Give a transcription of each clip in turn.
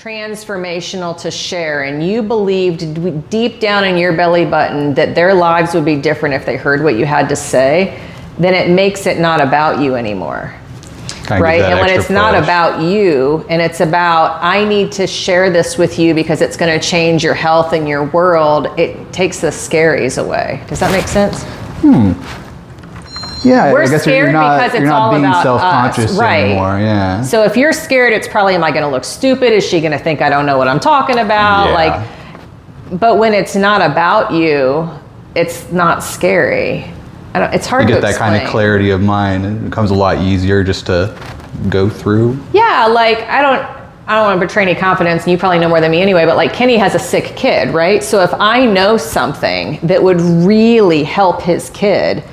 transformational to share, and you believed deep down in your belly button that their lives would be different if they heard what you had to say, then it makes it not about you anymore. Right? And when it's not about you and it's about, I need to share this with you because it's going to change your health and your world, it takes the scaries away. Does that make sense? Yeah, we're I guess scared because it's all being about self-conscious us, right? Anymore, yeah. So if you're scared, it's probably, am I going to look stupid? Is she going to think I don't know what I'm talking about? Yeah. But when it's not about you, it's not scary. It's hard to explain. You get that kind of clarity of mind, and it becomes a lot easier just to go through. Yeah, like I don't want to betray any confidence, and you probably know more than me anyway, but like Kenny has a sick kid, right? So if I know something that would really help his kid,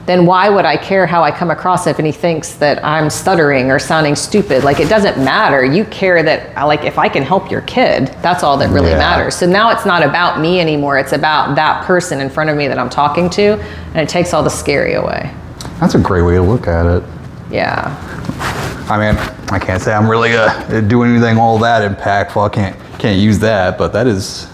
then why would I care how I come across if he thinks that I'm stuttering or sounding stupid? Like, it doesn't matter. You care that, like, if I can help your kid, that's all that really matters. So now it's not about me anymore. It's about that person in front of me that I'm talking to, and it takes all the scary away. That's a great way to look at it. Yeah. I mean, I can't say I'm really doing anything all that impactful. I can't use that, but that is...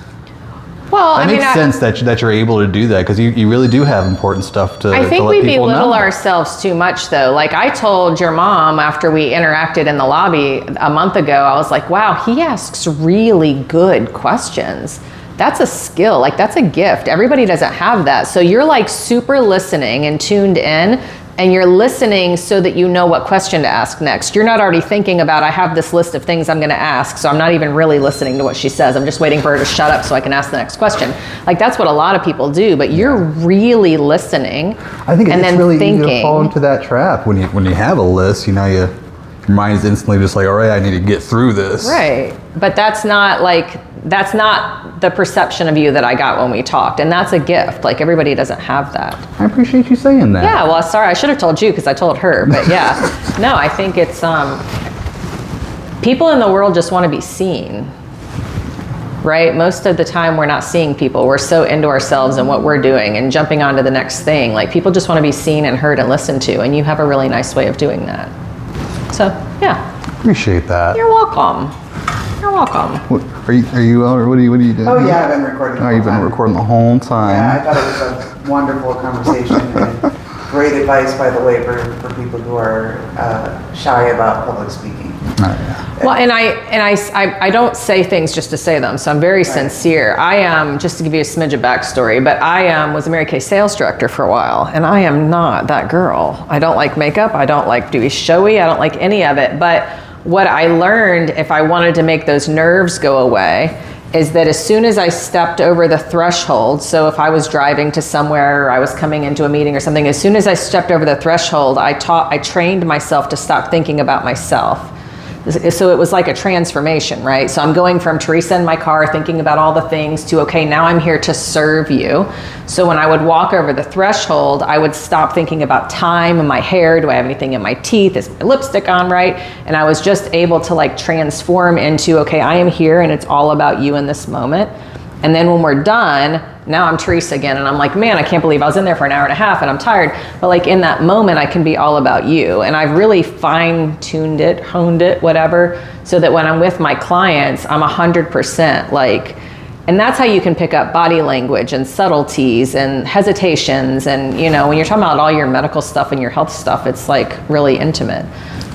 Well, that makes sense that you're able to do that, because you really do have important stuff to let people know. I think we belittle ourselves too much, though. Like, I told your mom after we interacted in the lobby a month ago, I was like, wow, he asks really good questions. That's a skill. Like, that's a gift. Everybody doesn't have that. So you're like super listening and tuned in, and you're listening so that you know what question to ask next. You're not already thinking about, I have this list of things I'm going to ask, so I'm not even really listening to what she says. I'm just waiting for her to shut up so I can ask the next question. Like, that's what a lot of people do, but you're really listening. I think it's really easy to fall into that trap when you have a list. You know, your mind is instantly just like, all right, I need to get through this. Right, but that's not the perception of you that I got when we talked, and that's a gift. Like, everybody doesn't have that. I appreciate you saying that. Yeah, well, sorry, I should have told you because I told her, but yeah. No, I think it's, people in the world just want to be seen, right? Most of the time we're not seeing people. We're so into ourselves and what we're doing and jumping on to the next thing. Like, people just want to be seen and heard and listened to, and you have a really nice way of doing that. So, yeah. Appreciate that. You're welcome. You're welcome. Are you out, or what are you doing? Oh yeah, I've been recording. Oh, you've been recording the whole time. Yeah, I thought it was a wonderful conversation and great advice, by the way, for people who are shy about public speaking. Oh, yeah. Well, and I don't say things just to say them, so I'm very sincere. I am, just to give you a smidge of backstory, but I was a Mary Kay sales director for a while, and I am not that girl. I don't like makeup. I don't like to be showy. I don't like any of it. But what I learned, if I wanted to make those nerves go away, is that as soon as I stepped over the threshold, so if I was driving to somewhere or I was coming into a meeting or something, as soon as I stepped over the threshold, I trained myself to stop thinking about myself. So it was like a transformation, right? So I'm going from Theresa in my car thinking about all the things to, okay, now I'm here to serve you. So when I would walk over the threshold, I would stop thinking about time and my hair. Do I have anything in my teeth? Is my lipstick on right? And I was just able to like transform into, okay, I am here and it's all about you in this moment. And then when we're done, now I'm Theresa again, and I'm like, man, I can't believe I was in there for an hour and a half and I'm tired. But like in that moment, I can be all about you. And I've really fine-tuned it, honed it, whatever, so that when I'm with my clients, I'm 100% like, and that's how you can pick up body language and subtleties and hesitations. And, you know, when you're talking about all your medical stuff and your health stuff, it's like really intimate.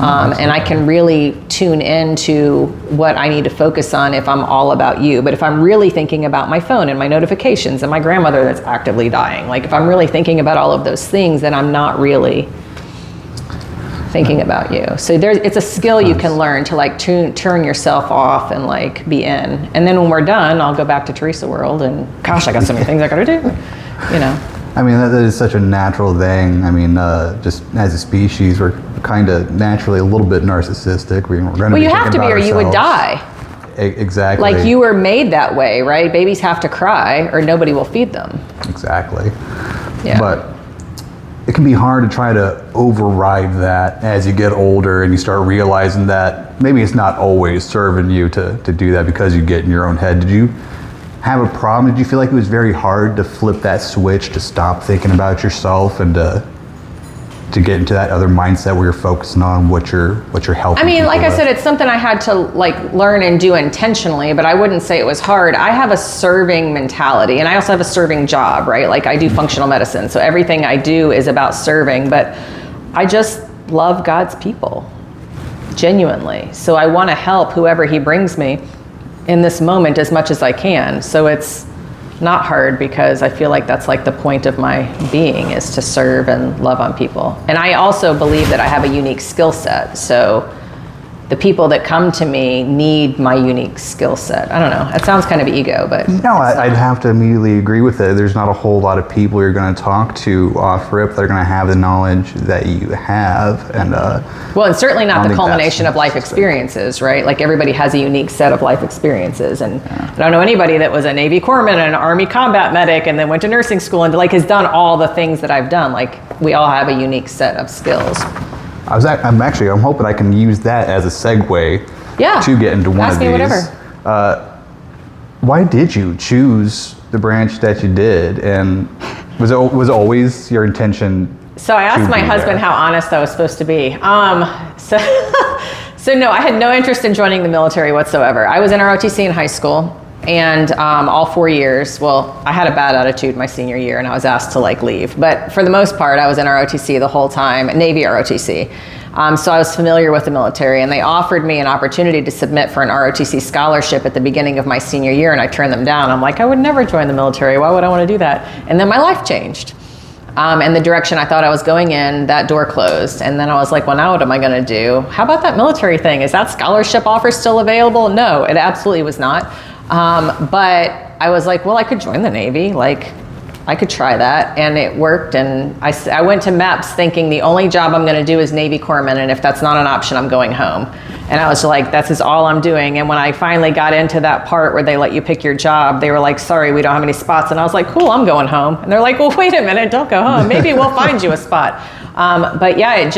And I can really tune into what I need to focus on if I'm all about you. But if I'm really thinking about my phone and my notifications and my grandmother that's actively dying, like if I'm really thinking about all of those things, then I'm not really thinking about you. So it's a skill you can learn to like turn yourself off and like be in. And then when we're done, I'll go back to Theresa world and gosh, I got so many things I gotta do, you know. I mean, that is such a natural thing. I mean, just as a species, we're kind of naturally a little bit narcissistic. We're going to well, you have to be, or you would die. Exactly. Like you were made that way, right? Babies have to cry, or nobody will feed them. Exactly. Yeah. But it can be hard to try to override that as you get older and you start realizing that maybe it's not always serving you to do that because you get in your own head. Did you have a problem? Did you feel like it was very hard to flip that switch to stop thinking about yourself and to to get into that other mindset where you're focusing on what you're helping? I mean, like I with? said, it's something I had to like learn and do intentionally, but I wouldn't say it was hard. I have a serving mentality, and I also have a serving job, right? Like I do functional medicine, so everything I do is about serving, but I just love God's people, genuinely. So I want to help whoever he brings me in this moment as much as I can. So it's not hard because I feel like that's like the point of my being, is to serve and love on people. And I also believe that I have a unique skill set. So the people that come to me need my unique skill set. I don't know. It sounds kind of ego, but no, I'd have to immediately agree with it. There's not a whole lot of people you're going to talk to off rip that are going to have the knowledge that you have, and well, and certainly not the culmination of life experiences, right? Like everybody has a unique set of life experiences, and I don't know anybody that was a Navy corpsman and an Army combat medic and then went to nursing school and like has done all the things that I've done. Like we all have a unique set of skills. I'm hoping I can use that as a segue to get into one Ask of me these. whatever. Why did you choose the branch that you did, and was it always your intention? So I asked my husband how honest I was supposed to be. So no, I had no interest in joining the military whatsoever. I was in ROTC in high school, and all 4 years, well, I had a bad attitude my senior year and I was asked to like leave. But for the most part, I was in ROTC the whole time, Navy ROTC. So I was familiar with the military, and they offered me an opportunity to submit for an ROTC scholarship at the beginning of my senior year, and I turned them down. I'm like, I would never join the military. Why would I want to do that? And then my life changed. And the direction I thought I was going in, that door closed. And then I was like, well, now what am I going to do? How about that military thing? Is that scholarship offer still available? No, it absolutely was not. But I was like, well, I could join the Navy. Like, I could try that. And it worked. And I went to MEPS thinking the only job I'm going to do is Navy corpsman. And if that's not an option, I'm going home. And I was like, that's is all I'm doing. And when I finally got into that part where they let you pick your job, they were like, sorry, we don't have any spots. And I was like, cool, I'm going home. And they're like, well, wait a minute, don't go home. Maybe we'll find you a spot. But yeah,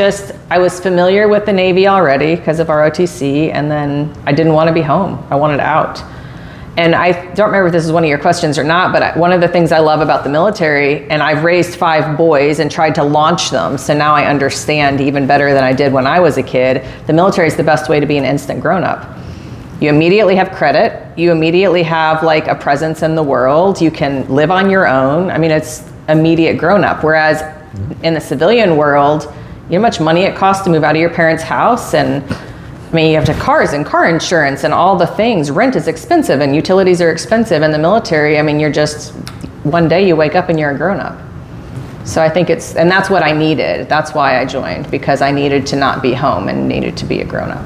I was familiar with the Navy already because of ROTC. And then I didn't want to be home. I wanted out. And I don't remember if this is one of your questions or not, but one of the things I love about the military, and I've raised 5 boys and tried to launch them, so now I understand even better than I did when I was a kid, the military is the best way to be an instant grown-up. You immediately have credit, you immediately have like a presence in the world, you can live on your own. I mean, it's immediate grown-up, whereas in the civilian world, you know how much money it costs to move out of your parents' house, and I mean, you have to cars and car insurance and all the things. Rent is expensive and utilities are expensive. In the military, I mean, you're just, one day you wake up and you're a grown-up. So I think and that's what I needed. That's why I joined, because I needed to not be home and needed to be a grown-up.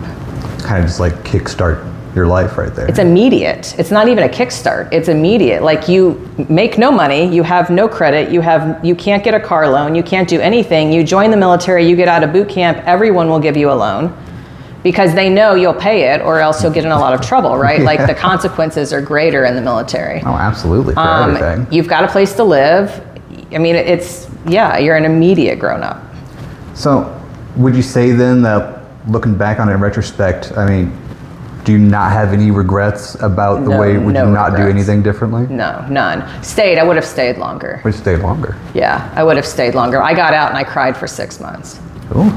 Kind of just like kickstart your life right there. It's immediate. It's not even a kickstart. It's immediate. Like you make no money, you have no credit, you can't get a car loan, you can't do anything. You join the military, you get out of boot camp, everyone will give you a loan, because they know you'll pay it or else you'll get in a lot of trouble, right? Yeah. Like the consequences are greater in the military. Oh, absolutely, for everything. You've got a place to live. I mean, you're an immediate grown-up. So would you say then that looking back on it in retrospect, I mean, do you not have any regrets about the way, would you not do anything differently? No, none. I would have stayed longer. Would have stayed longer? Yeah, I would have stayed longer. I got out and I cried for 6 months. Ooh.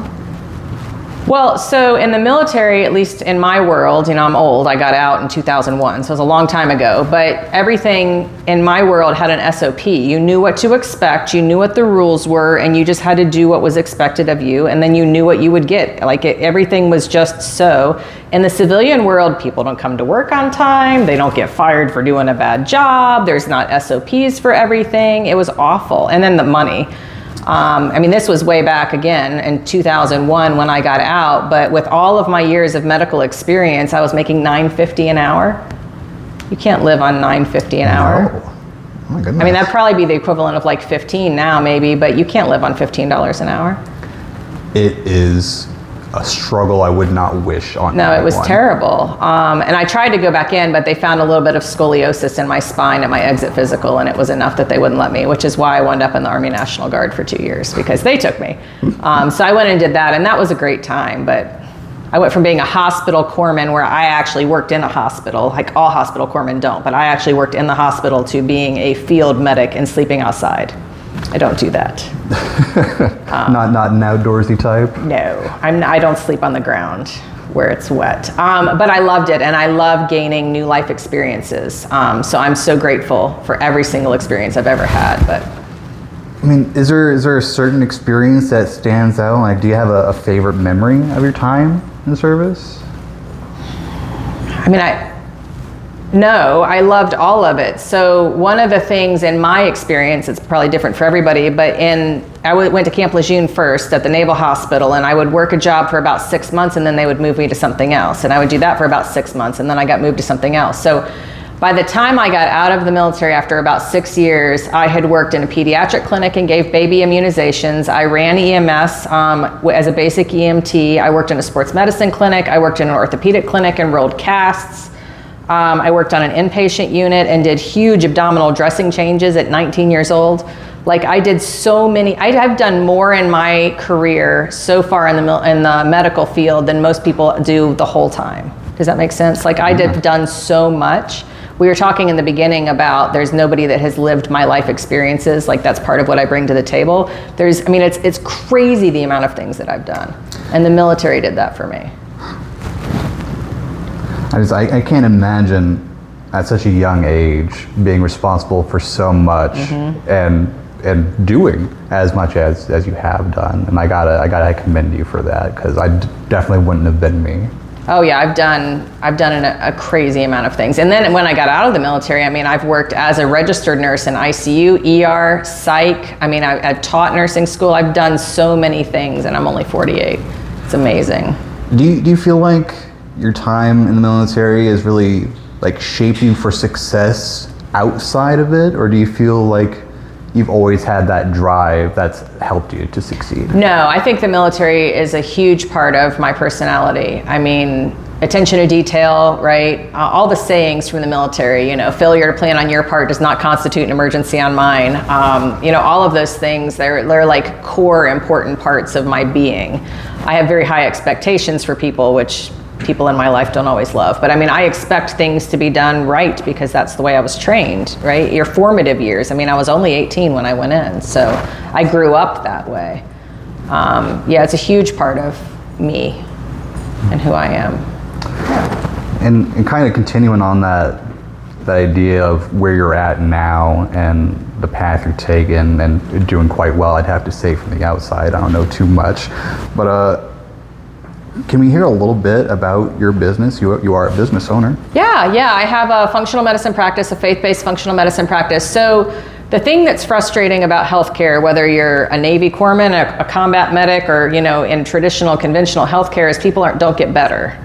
Well, so in the military, at least in my world, I'm old, I got out in 2001, so it was a long time ago, but everything in my world had an SOP. You knew what to expect, you knew what the rules were, and you just had to do what was expected of you, and then you knew what you would get. Everything was just so. In the civilian world, people don't come to work on time, they don't get fired for doing a bad job, there's not SOPs for everything. It was awful. And then the money. This was way back again in 2001 when I got out, but with all of my years of medical experience, I was making $9.50 an hour. You can't live on $9.50 an hour. No. Oh my goodness. That'd probably be the equivalent of like 15 now maybe, but you can't live on $15 an hour. It is a struggle I would not wish on anyone. No, it was terrible. And I tried to go back in, but they found a little bit of scoliosis in my spine at my exit physical, and it was enough that they wouldn't let me, which is why I wound up in the Army National Guard for 2 years, because they took me. So I went and did that, and that was a great time. But I went from being a hospital corpsman, where I actually worked in a hospital, like all hospital corpsmen don't, but I actually worked in the hospital, to being a field medic and sleeping outside. I don't do that. Not an outdoorsy type? No, I don't sleep on the ground where it's wet. But I loved it, and I love gaining new life experiences. So I'm so grateful for every single experience I've ever had. But I mean, is there a certain experience that stands out? Like, do you have a favorite memory of your time in the service? I mean, No, I loved all of it. So one of the things in my experience, it's probably different for everybody, but I went to Camp Lejeune first at the Naval Hospital, and I would work a job for about 6 months, and then they would move me to something else. And I would do that for about 6 months, and then I got moved to something else. So by the time I got out of the military after about 6 years, I had worked in a pediatric clinic and gave baby immunizations. I ran EMS as a basic EMT. I worked in a sports medicine clinic. I worked in an orthopedic clinic and rolled casts. I worked on an inpatient unit and did huge abdominal dressing changes at 19 years old. Like, I did so many, I've done more in my career so far in the medical field than most people do the whole time. Does that make sense? Like, done so much. We were talking in the beginning about there's nobody that has lived my life experiences. Like, that's part of what I bring to the table. It's crazy the amount of things that I've done. And the military did that for me. I can't imagine at such a young age being responsible for so much and doing as much as you have done. And I gotta commend you for that, because I definitely wouldn't have been me. Oh yeah, I've done a crazy amount of things. And then when I got out of the military, I mean, I've worked as a registered nurse in ICU, ER, psych. I mean, I've taught nursing school. I've done so many things, and I'm only 48. It's amazing. Do you feel like your time in the military is really like shaped you for success outside of it, or do you feel like you've always had that drive that's helped you to succeed? No, I think the military is a huge part of my personality. I mean, attention to detail, right? All the sayings from the military, failure to plan on your part does not constitute an emergency on mine. All of those things, they're like core important parts of my being. I have very high expectations for people, which people in my life don't always love. But I mean, I expect things to be done right because that's the way I was trained, right? Your formative years. I mean, I was only 18 when I went in, so I grew up that way. It's a huge part of me and who I am. And kind of continuing on that idea of where you're at now and the path you're taking and doing quite well, I'd have to say from the outside. I don't know too much, but can we hear a little bit about your business? You are a business owner. Yeah, I have a functional medicine practice, a faith-based functional medicine practice. So the thing that's frustrating about healthcare, whether you're a Navy corpsman, a combat medic, or in traditional conventional healthcare, is people don't get better.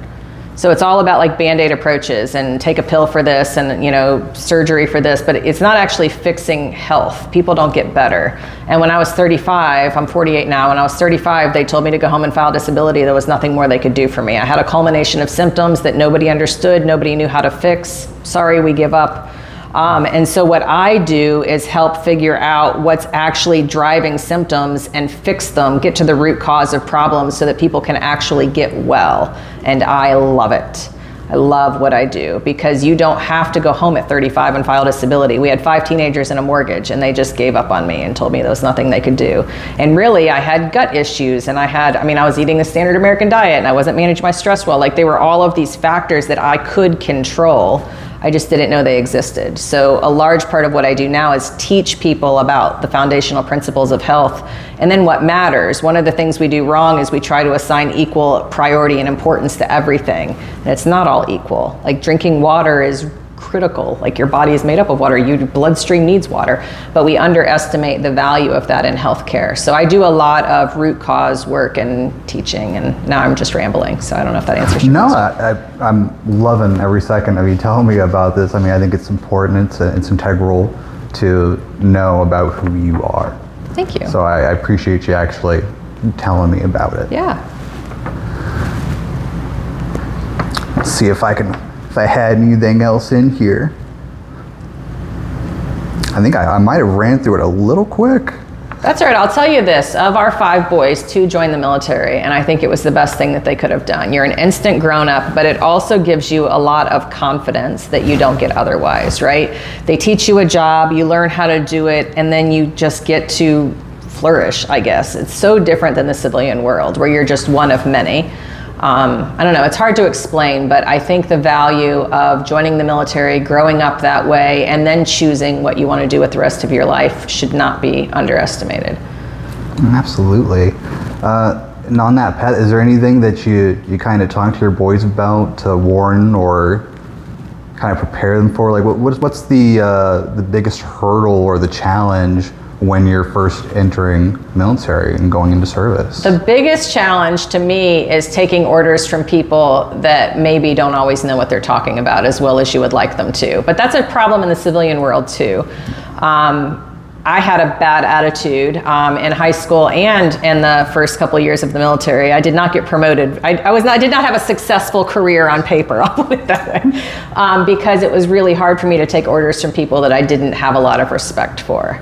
So it's all about like Band-Aid approaches and take a pill for this and surgery for this, but it's not actually fixing health. People don't get better. And when I was 35, I'm 48 now, when I was 35, they told me to go home and file disability. There was nothing more they could do for me. I had a culmination of symptoms that nobody understood, nobody knew how to fix. Sorry, we give up. And so what I do is help figure out what's actually driving symptoms and fix them, get to the root cause of problems so that people can actually get well. And I love it. I love what I do, because you don't have to go home at 35 and file disability. We had 5 teenagers and a mortgage, and they just gave up on me and told me there was nothing they could do. And really, I had gut issues, and I was eating the standard American diet, and I wasn't managing my stress well. Like, they were all of these factors that I could control. I just didn't know they existed. So a large part of what I do now is teach people about the foundational principles of health and then what matters. One of the things we do wrong is we try to assign equal priority and importance to everything. And it's not all equal. Like, drinking water is critical. Like, your body is made up of water. Your bloodstream needs water. But we underestimate the value of that in healthcare. So I do a lot of root cause work and teaching, and now I'm just rambling. So I don't know if that answers your question. No, I'm loving every second of you telling me about this. I mean, I think it's important. It's integral to know about who you are. Thank you. So I appreciate you actually telling me about it. Yeah. Let's see if I had anything else in here. I think I might have ran through it a little quick. That's right. I'll tell you this. Of our 5 boys, 2 joined the military, and I think it was the best thing that they could have done. You're an instant grown-up, but it also gives you a lot of confidence that you don't get otherwise, right? They teach you a job, you learn how to do it, and then you just get to flourish, I guess. It's so different than the civilian world, where you're just one of many. I don't know, it's hard to explain, but I think the value of joining the military, growing up that way, and then choosing what you want to do with the rest of your life should not be underestimated. Absolutely. And on that path, is there anything that you kind of talk to your boys about to warn or kind of prepare them for? Like, what's the biggest hurdle or the challenge when you're first entering military and going into service? The biggest challenge to me is taking orders from people that maybe don't always know what they're talking about as well as you would like them to. But that's a problem in the civilian world too. I had a bad attitude in high school and in the first couple of years of the military. I did not get promoted. I did not have a successful career on paper, I'll put it that way, because it was really hard for me to take orders from people that I didn't have a lot of respect for.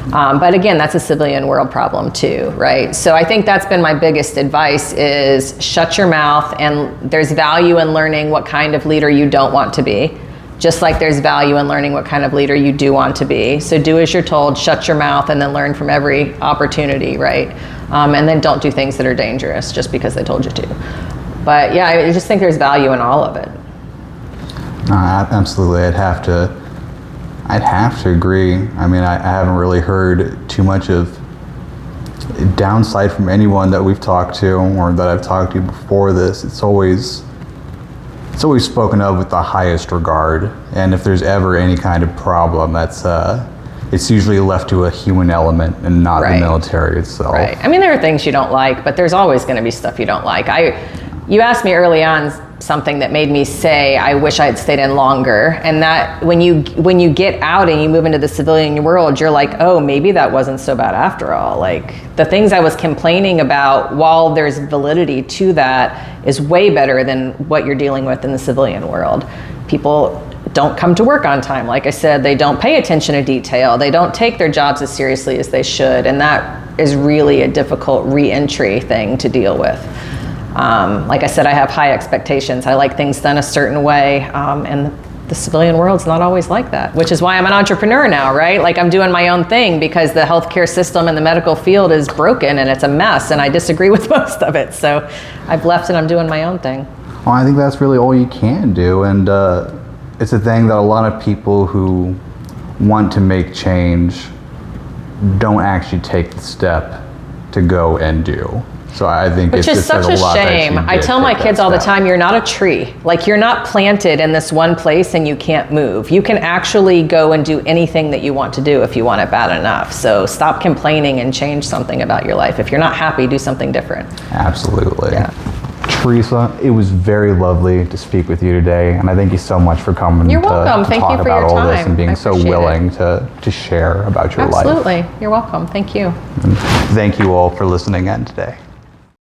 But again, that's a civilian world problem too, right? So I think that's been my biggest advice is shut your mouth, and there's value in learning what kind of leader you don't want to be, just like there's value in learning what kind of leader you do want to be. So do as you're told, shut your mouth, and then learn from every opportunity, right? And then don't do things that are dangerous just because they told you to. But yeah, I just think there's value in all of it. Absolutely, I'd have to agree. I mean, I haven't really heard too much of downside from anyone that we've talked to or that I've talked to before this. It's always spoken of with the highest regard. And if there's ever any kind of problem, it's usually left to a human element and not the military itself. Right. I mean, there are things you don't like, but there's always going to be stuff you don't like. You asked me early on something that made me say I wish I had stayed in longer, and that when you get out and you move into the civilian world, you're like, oh, maybe that wasn't so bad after all. Like, the things I was complaining about, while there's validity to that, is way better than what you're dealing with in the civilian world. People don't come to work on time. Like I said, they don't pay attention to detail. They don't take their jobs as seriously as they should, and that is really a difficult re-entry thing to deal with. Like I said, I have high expectations. I like things done a certain way, and the civilian world's not always like that, which is why I'm an entrepreneur now, right? Like, I'm doing my own thing because the healthcare system and the medical field is broken and it's a mess, and I disagree with most of it. So I've left and I'm doing my own thing. Well, I think that's really all you can do, and it's a thing that a lot of people who want to make change don't actually take the step to go and do. So I think which is such a shame. I tell my kids all the time, you're not a tree. Like, you're not planted in this one place and you can't move. You can actually go and do anything that you want to do if you want it bad enough. So stop complaining and change something about your life. If you're not happy, do something different. Absolutely. Yeah. Theresa, it was very lovely to speak with you today, and I thank you so much for coming You're welcome. to Thank talk you for about your all time. this and being so willing to share about your life. Absolutely. You're welcome. Thank you. And thank you all for listening in today.